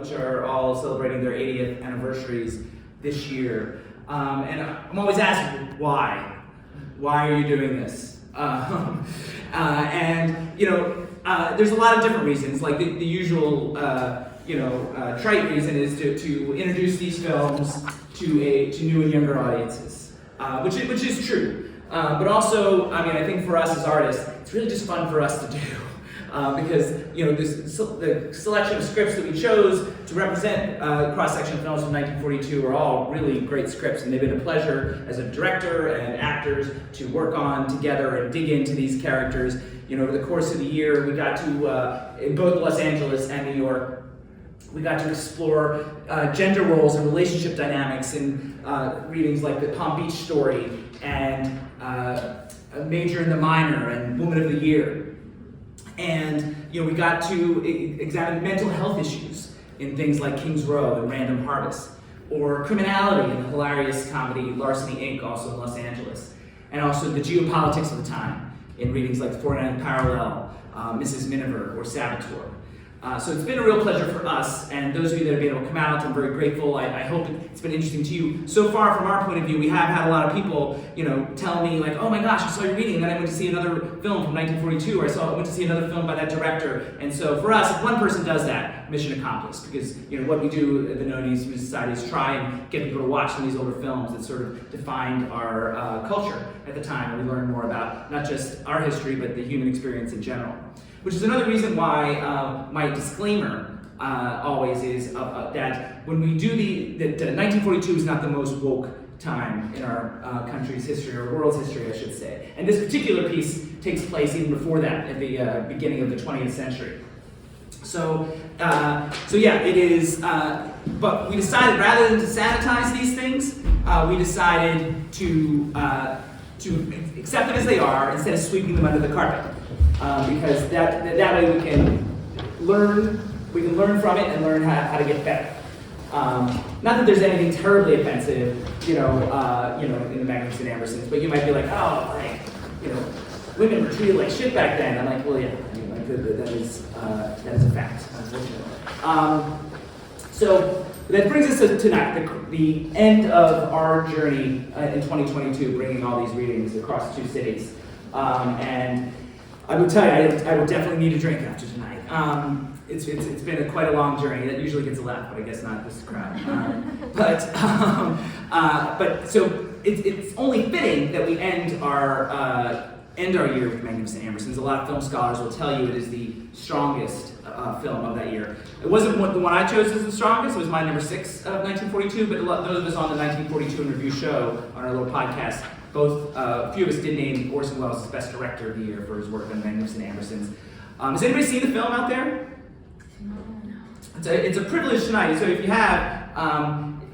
which are all celebrating their 80th anniversaries this year. And I'm always asked, why? Why are you doing this? There's a lot of different reasons. Like the usual, trite reason is to introduce these films to new and younger audiences, which is true. But also, I think for us as artists, it's really just fun for us to do. Because the selection of scripts that we chose to represent cross-section films from 1942 are all really great scripts, and they've been a pleasure as a director and actors to work on together and dig into these characters. Over the course of the year, we got to, in both Los Angeles and New York, we got to explore gender roles and relationship dynamics in readings like The Palm Beach Story and A Major and the Minor and Woman of the Year. And we got to examine mental health issues in things like King's Row and Random Harvest, or criminality in the hilarious comedy Larceny Inc., also in Los Angeles, and also the geopolitics of the time in readings like 49 Parallel, Mrs. Miniver, or Saboteur. So it's been a real pleasure for us, and those of you that have been able to come out, I'm very grateful. I hope it's been interesting to you. So far, from our point of view, we have had a lot of people, tell me like, "Oh my gosh, I saw your reading, and then I went to see another film from 1942, or I went to see another film by that director." And so for us, if one person does that, mission accomplished. Because what we do at the No News Society is try and get people to watch some of these older films that sort of defined our culture at the time, and we learn more about not just our history, but the human experience in general. Which is another reason why my disclaimer always is that when we do 1942 is not the most woke time in our country's history, or world's history, I should say. And this particular piece takes place even before that, at the beginning of the 20th century. So yeah, it is, but we decided rather than to sanitize these things, we decided to accept them as they are instead of sweeping them under the carpet. Because that way we can learn from it and learn how to get better. Not that there's anything terribly offensive, in the Magnificent Ambersons, but you might be like, women were treated like shit back then. I'm like, well, yeah, that is a fact, unfortunately. So that brings us to tonight, the end of our journey in 2022, bringing all these readings across 2 cities, and I would tell you, I would definitely need a drink after tonight. It's been quite a long journey. That usually gets a laugh, but I guess not this crowd. But so it's only fitting that we end our year with Magnificent Ambersons. A lot of film scholars will tell you it is the strongest film of that year. It wasn't the one I chose as the strongest. It was my number 6 of 1942. But those of us on the 1942 in Review show on our little podcast. A few of us did name Orson Welles as Best Director of the Year for his work on Magnificent Ambersons. Has anybody seen the film out there? No. It's a privilege tonight. So if you have,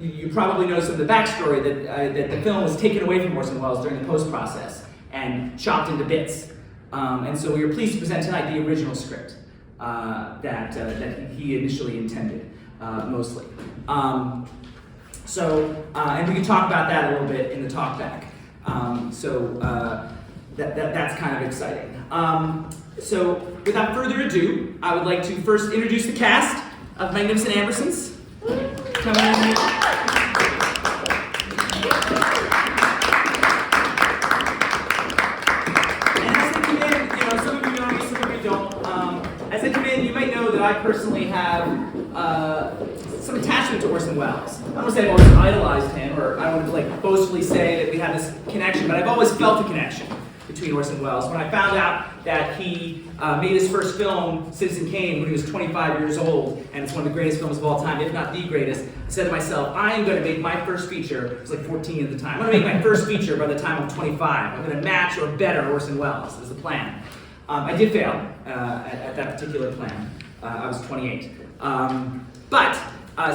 you probably know some of the backstory that the film was taken away from Orson Welles during the post-process and chopped into bits. And so we are pleased to present tonight the original script that he initially intended, mostly. And we can talk about that a little bit in the talk back. That's kind of exciting. So without further ado, I would like to first introduce the cast of Magnificent Ambersons. Come on. And as they come in, some of you know me, some of you don't. As they come in, you might know that I personally have some attachment to Orson Welles. I don't want to say I've always idolized him, or I don't want to boastfully say that we have this connection, but I've always felt a connection between Orson Welles. When I found out that he made his first film, Citizen Kane, when he was 25 years old, and it's one of the greatest films of all time, if not the greatest, I said to myself, I am going to make my first feature, I was like 14 at the time, I'm going to make my first feature by the time I'm 25. I'm going to match or better Orson Welles, is the plan. I did fail at that particular plan. I was 28. But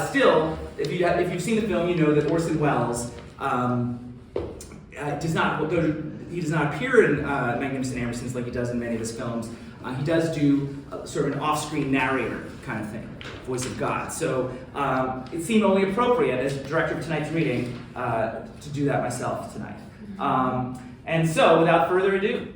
still, if you've seen the film, you know that Orson Welles does not appear in Magnificent Ambersons like he does in many of his films. He does do sort of an off-screen narrator kind of thing, voice of God. So it seemed only appropriate as director of tonight's reading to do that myself tonight. And so, without further ado,